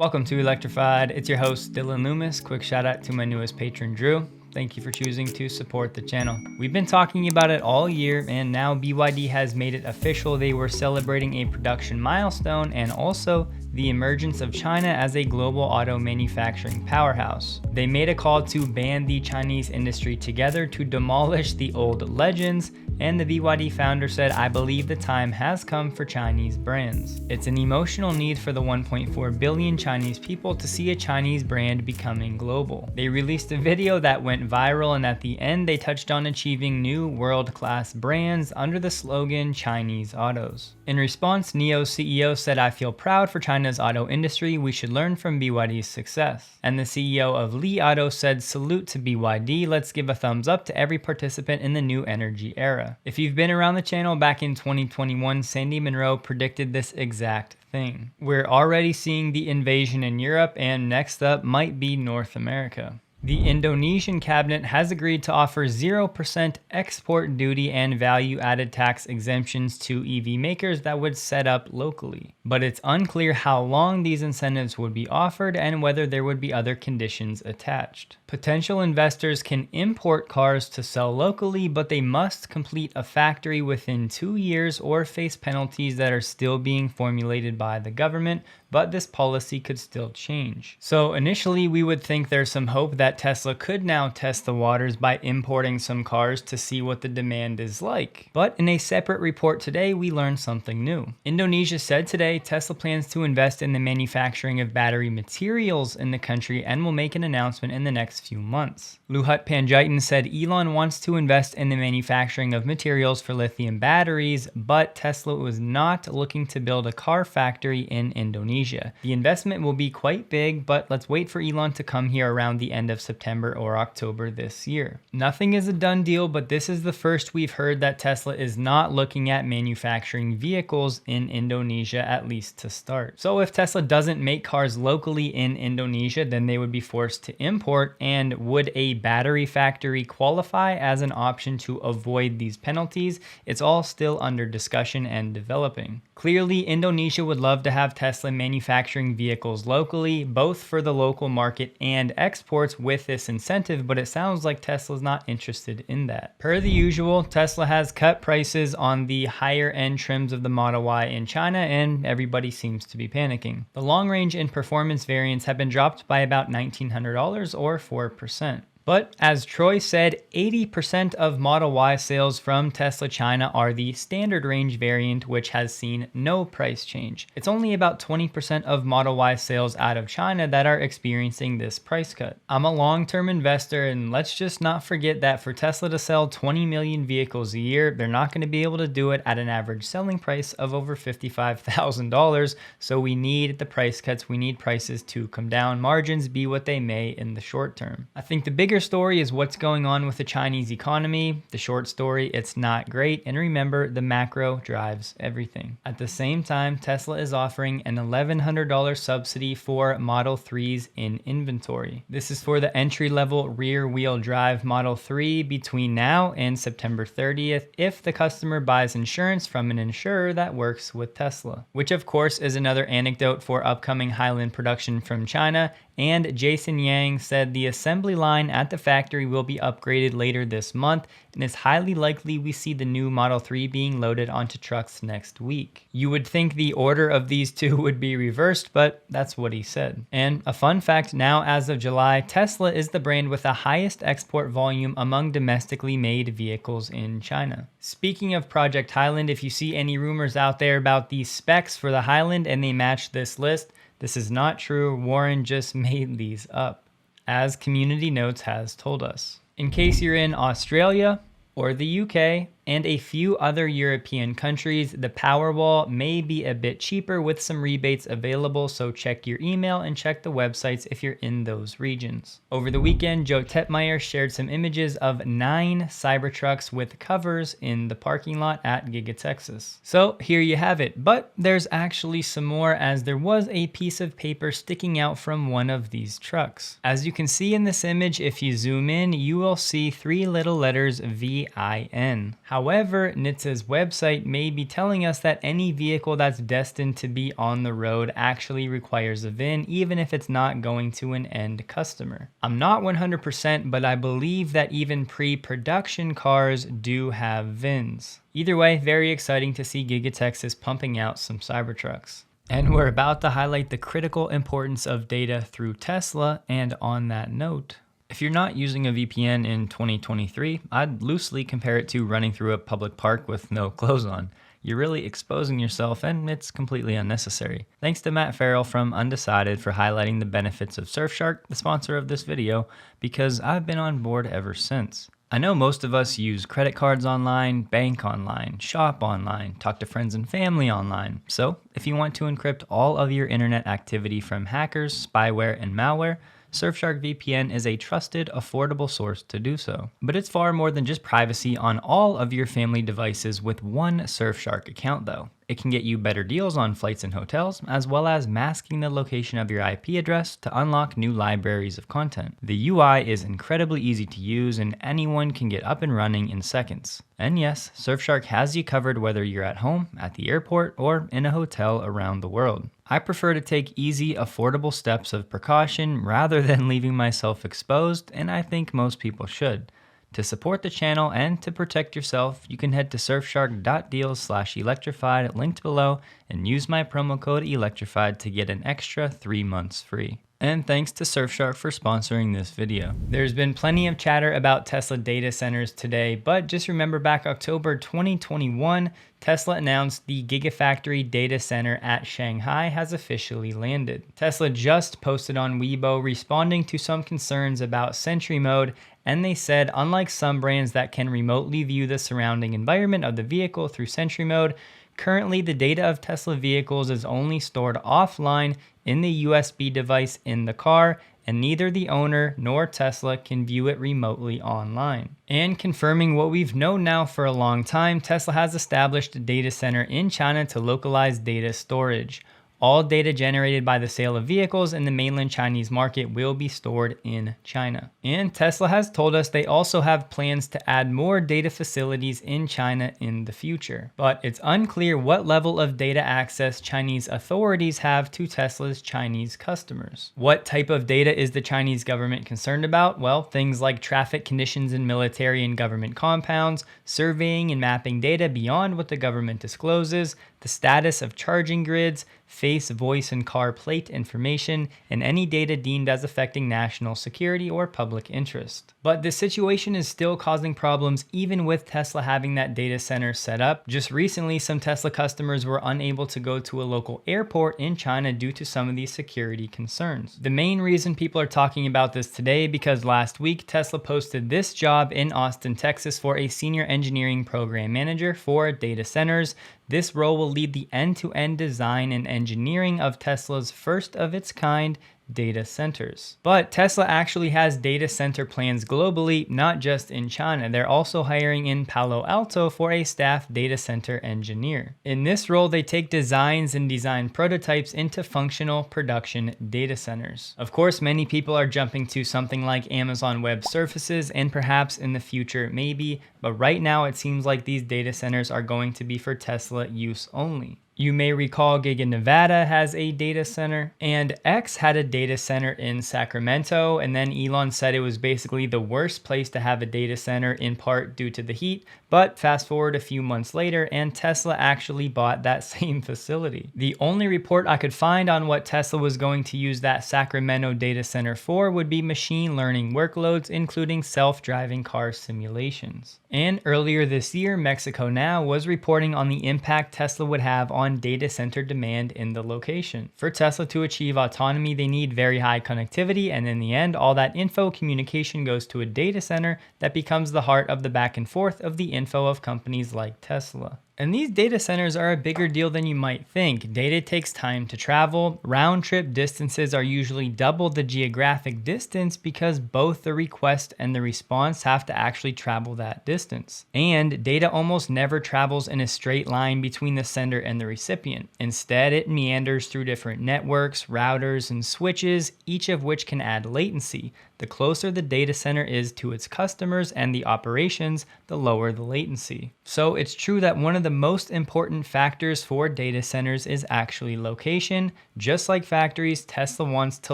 Welcome to Electrified. It's your host, Dylan Loomis. Quick shout out to my newest patron, Drew. Thank you for choosing to support the channel. We've been talking about it all year, and now BYD has made it official. They were celebrating a production milestone and also the emergence of China as a global auto manufacturing powerhouse. They made a call to band the Chinese industry together to demolish the old legends, and the BYD founder said, "I believe the time has come for Chinese brands." It's an emotional need for the 1.4 billion Chinese people to see a Chinese brand becoming global. They released a video that went viral, and at the end they touched on achieving new world-class brands under the slogan Chinese Autos. In response, NIO's CEO said, "I feel proud for China's auto industry. We should learn from BYD's success." And the CEO of Li Auto said, "Salute to BYD. Let's give a thumbs up to every participant in the new energy era." If you've been around the channel, back in 2021, Sandy Munro predicted this exact thing. We're already seeing the invasion in Europe, and next up might be North America. The Indonesian cabinet has agreed to offer 0% export duty and value-added tax exemptions to EV makers that would set up locally. But it's unclear how long these incentives would be offered and whether there would be other conditions attached. Potential investors can import cars to sell locally, but they must complete a factory within 2 years or face penalties that are still being formulated by the government, but this policy could still change. So initially, we would think there's some hope that Tesla could now test the waters by importing some cars to see what the demand is like. But in a separate report today, we learned something new. Indonesia said today Tesla plans to invest in the manufacturing of battery materials in the country and will make an announcement in the next few months. Luhut Panjaitan said Elon wants to invest in the manufacturing of materials for lithium batteries, but Tesla was not looking to build a car factory in Indonesia. The investment will be quite big, but let's wait for Elon to come here around the end of September or October this year. Nothing is a done deal, but this is the first we've heard that Tesla is not looking at manufacturing vehicles in Indonesia, at least to start. So if Tesla doesn't make cars locally in Indonesia, then they would be forced to import, and would a battery factory qualify as an option to avoid these penalties? It's all still under discussion and developing. Clearly, Indonesia would love to have Tesla manufacturing vehicles locally, both for the local market and exports with this incentive, but it sounds like Tesla's not interested in that. Per the usual, Tesla has cut prices on the higher end trims of the Model Y in China, and everybody seems to be panicking. The long range and performance variants have been dropped by about $1,900 or 4%. But as Troy said, 80% of Model Y sales from Tesla China are the standard range variant, which has seen no price change. It's only about 20% of Model Y sales out of China that are experiencing this price cut. I'm a long-term investor, and let's just not forget that for Tesla to sell 20 million vehicles a year, they're not going to be able to do it at an average selling price of over $55,000. So we need the price cuts. We need prices to come down, margins be what they may in the short term. I think the bigger story is what's going on with the Chinese economy. The short story, it's not great. And remember, the macro drives everything. At the same time, Tesla is offering an $1,100 subsidy for Model 3s in inventory. This is for the entry-level rear-wheel drive Model 3 between now and September 30th if the customer buys insurance from an insurer that works with Tesla, which of course is another anecdote for upcoming Highland production from China. And Jason Yang said the assembly line at the factory will be upgraded later this month, and it's highly likely we see the new Model 3 being loaded onto trucks next week. You would think the order of these two would be reversed, but that's what he said. And a fun fact, now as of July, Tesla is the brand with the highest export volume among domestically made vehicles in China. Speaking of Project Highland, if you see any rumors out there about the specs for the Highland and they match this list, this is not true. Warren just made these up, as Community Notes has told us. In case you're in Australia or the UK and a few other European countries, the Powerwall may be a bit cheaper with some rebates available, so check your email and check the websites if you're in those regions. Over the weekend, Joe Tetmeyer shared some images of 9 Cybertrucks with covers in the parking lot at Giga Texas. So here you have it, but there's actually some more, as there was a piece of paper sticking out from one of these trucks. As you can see in this image, if you zoom in, you will see 3 little letters VIN. However, NHTSA's website may be telling us that any vehicle that's destined to be on the road actually requires a VIN, even if it's not going to an end customer. I'm not 100%, but I believe that even pre-production cars do have VINs. Either way, very exciting to see Giga Texas pumping out some Cybertrucks. And we're about to highlight the critical importance of data through Tesla, and on that note, if you're not using a VPN in 2023, I'd loosely compare it to running through a public park with no clothes on. You're really exposing yourself and it's completely unnecessary. Thanks to Matt Farrell from Undecided for highlighting the benefits of Surfshark, the sponsor of this video, because I've been on board ever since. I know most of us use credit cards online, bank online, shop online, talk to friends and family online. So if you want to encrypt all of your internet activity from hackers, spyware, and malware, Surfshark VPN is a trusted, affordable source to do so. But it's far more than just privacy on all of your family devices with one Surfshark account though. It can get you better deals on flights and hotels, as well as masking the location of your IP address to unlock new libraries of content. The UI is incredibly easy to use and anyone can get up and running in seconds. And yes, Surfshark has you covered whether you're at home, at the airport, or in a hotel around the world. I prefer to take easy, affordable steps of precaution rather than leaving myself exposed, and I think most people should. To support the channel and to protect yourself, you can head to surfshark.deals/electrified linked below and use my promo code electrified to get an extra 3 months free. And thanks to Surfshark for sponsoring this video. There's been plenty of chatter about Tesla data centers today, but just remember back October 2021, Tesla announced the Gigafactory data center at Shanghai has officially landed. Tesla just posted on Weibo responding to some concerns about Sentry Mode, and they said, unlike some brands that can remotely view the surrounding environment of the vehicle through Sentry Mode, currently the data of Tesla vehicles is only stored offline in the USB device in the car, and neither the owner nor Tesla can view it remotely online. And confirming what we've known now for a long time, Tesla has established a data center in China to localize data storage. All data generated by the sale of vehicles in the mainland Chinese market will be stored in China. And Tesla has told us they also have plans to add more data facilities in China in the future. But it's unclear what level of data access Chinese authorities have to Tesla's Chinese customers. What type of data is the Chinese government concerned about? Well, things like traffic conditions in military and government compounds, surveying and mapping data beyond what the government discloses, the status of charging grids, face, voice, and car plate information, and any data deemed as affecting national security or public interest. But this situation is still causing problems even with Tesla having that data center set up. Just recently, some Tesla customers were unable to go to a local airport in China due to some of these security concerns. The main reason people are talking about this today because last week, Tesla posted this job in Austin, Texas for a senior engineering program manager for data centers. This role will lead the end-to-end design and engineering of Tesla's first of its kind data centers. But Tesla actually has data center plans globally, not just in China. They're also hiring in Palo Alto for a staff data center engineer. In this role, they take designs and design prototypes into functional production data centers. Of course, many people are jumping to something like Amazon Web Services and perhaps in the future maybe, but right now it seems like these data centers are going to be for Tesla use only. You may recall Giga Nevada has a data center, and X had a data center in Sacramento, and then Elon said it was basically the worst place to have a data center in part due to the heat, but fast forward a few months later and Tesla actually bought that same facility. The only report I could find on what Tesla was going to use that Sacramento data center for would be machine learning workloads, including self-driving car simulations. And earlier this year, Mexico Now was reporting on the impact Tesla would have on data center demand in the location. For Tesla to achieve autonomy, they need very high connectivity, and in the end, all that info communication goes to a data center that becomes the heart of the back and forth of the info of companies like Tesla. And these data centers are a bigger deal than you might think. Data takes time to travel. Round trip distances are usually double the geographic distance because both the request and the response have to actually travel that distance. And data almost never travels in a straight line between the sender and the recipient. Instead, it meanders through different networks, routers, and switches, each of which can add latency. The closer the data center is to its customers and the operations, the lower the latency. So it's true that one of the most important factors for data centers is actually location. Just like factories, Tesla wants to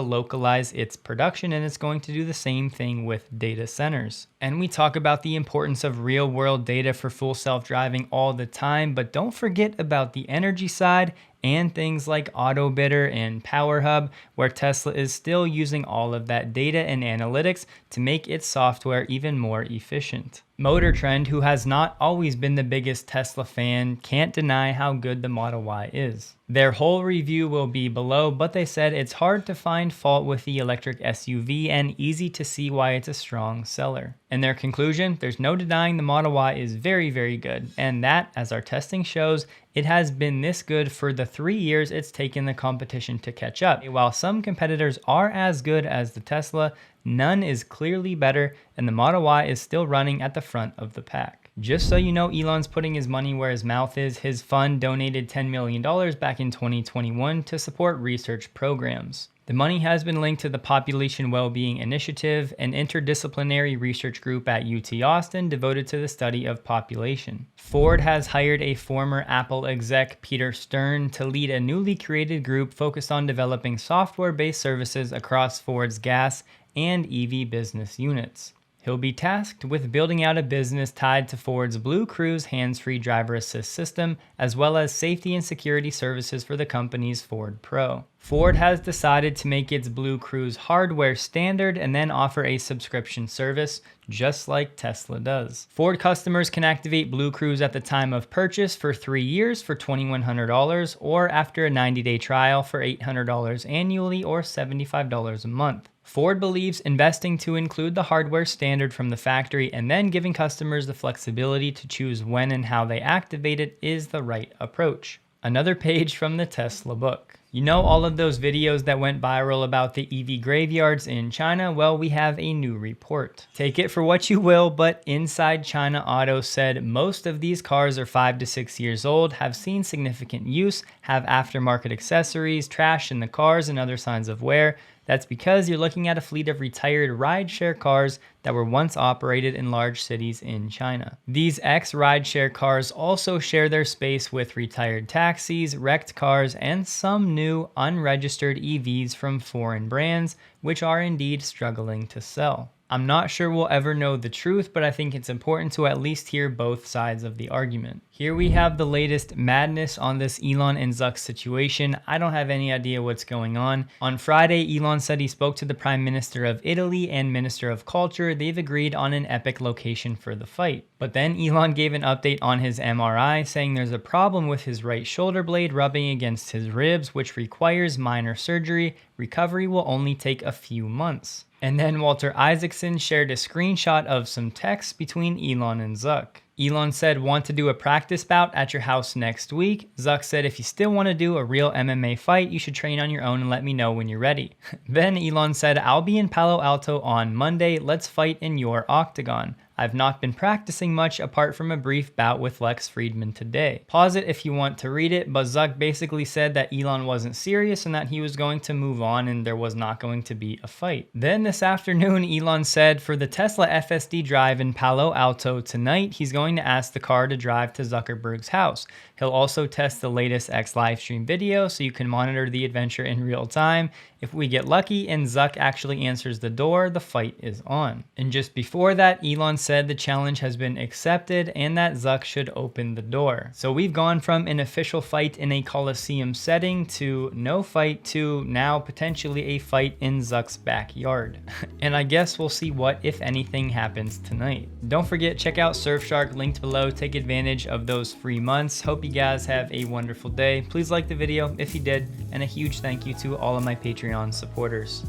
localize its production, and it's going to do the same thing with data centers. And we talk about the importance of real world data for full self-driving all the time, but don't forget about the energy side and things like AutoBidder and PowerHub, where Tesla is still using all of that data and analytics to make its software even more efficient. MotorTrend, who has not always been the biggest Tesla fan, can't deny how good the Model Y is. Their whole review will be below, but they said it's hard to find fault with the electric SUV and easy to see why it's a strong seller. In their conclusion, there's no denying the Model Y is very, very good, and that, as our testing shows, it has been this good for the 3 years it's taken the competition to catch up. While some competitors are as good as the Tesla, none is clearly better, and the Model Y is still running at the front of the pack. Just so you know, Elon's putting his money where his mouth is. His fund donated $10 million back in 2021 to support research programs. The money has been linked to the Population Wellbeing Initiative, an interdisciplinary research group at UT Austin devoted to the study of population. Ford has hired a former Apple exec, Peter Stern, to lead a newly created group focused on developing software-based services across Ford's gas and EV business units. He'll be tasked with building out a business tied to Ford's Blue Cruise hands-free driver assist system, as well as safety and security services for the company's Ford Pro. Ford has decided to make its Blue Cruise hardware standard and then offer a subscription service, just like Tesla does. Ford customers can activate Blue Cruise at the time of purchase for 3 years for $2,100, or after a 90-day trial for $800 annually or $75 a month. Ford believes investing to include the hardware standard from the factory and then giving customers the flexibility to choose when and how they activate it is the right approach. Another page from the Tesla book. You know all of those videos that went viral about the EV graveyards in China? Well, we have a new report. Take it for what you will, but Inside China Auto said most of these cars are 5 to 6 years old, have seen significant use, have aftermarket accessories, trash in the cars, and other signs of wear. That's because you're looking at a fleet of retired rideshare cars that were once operated in large cities in China. These ex-rideshare cars also share their space with retired taxis, wrecked cars, and some new unregistered EVs from foreign brands, which are indeed struggling to sell. I'm not sure we'll ever know the truth, but I think it's important to at least hear both sides of the argument. Here we have the latest madness on this Elon and Zuck situation. I don't have any idea what's going on. On Friday, Elon said he spoke to the Prime Minister of Italy and Minister of Culture. They've agreed on an epic location for the fight. But then Elon gave an update on his MRI, saying there's a problem with his right shoulder blade rubbing against his ribs, which requires minor surgery. Recovery will only take a few months. And then Walter Isaacson shared a screenshot of some text between Elon and Zuck. Elon said, "Want to do a practice bout at your house next week?" Zuck said, "If you still want to do a real MMA fight, you should train on your own and let me know when you're ready." Then Elon said, "I'll be in Palo Alto on Monday. Let's fight in your octagon. I've not been practicing much apart from a brief bout with Lex Friedman today." Pause it if you want to read it, but Zuck basically said that Elon wasn't serious and that he was going to move on and there was not going to be a fight. Then this afternoon, Elon said for the Tesla FSD drive in Palo Alto tonight, he's going to ask the car to drive to Zuckerberg's house. He'll also test the latest X livestream video so you can monitor the adventure in real time. If we get lucky and Zuck actually answers the door, the fight is on. And just before that, Elon said the challenge has been accepted and that Zuck should open the door. So we've gone from an official fight in a Coliseum setting to no fight to now potentially a fight in Zuck's backyard. And I guess we'll see what, if anything, happens tonight. Don't forget, check out Surfshark, linked below. Take advantage of those free months. Hope you guys have a wonderful day. Please like the video if you did, and a huge thank you to all of my Patreon supporters.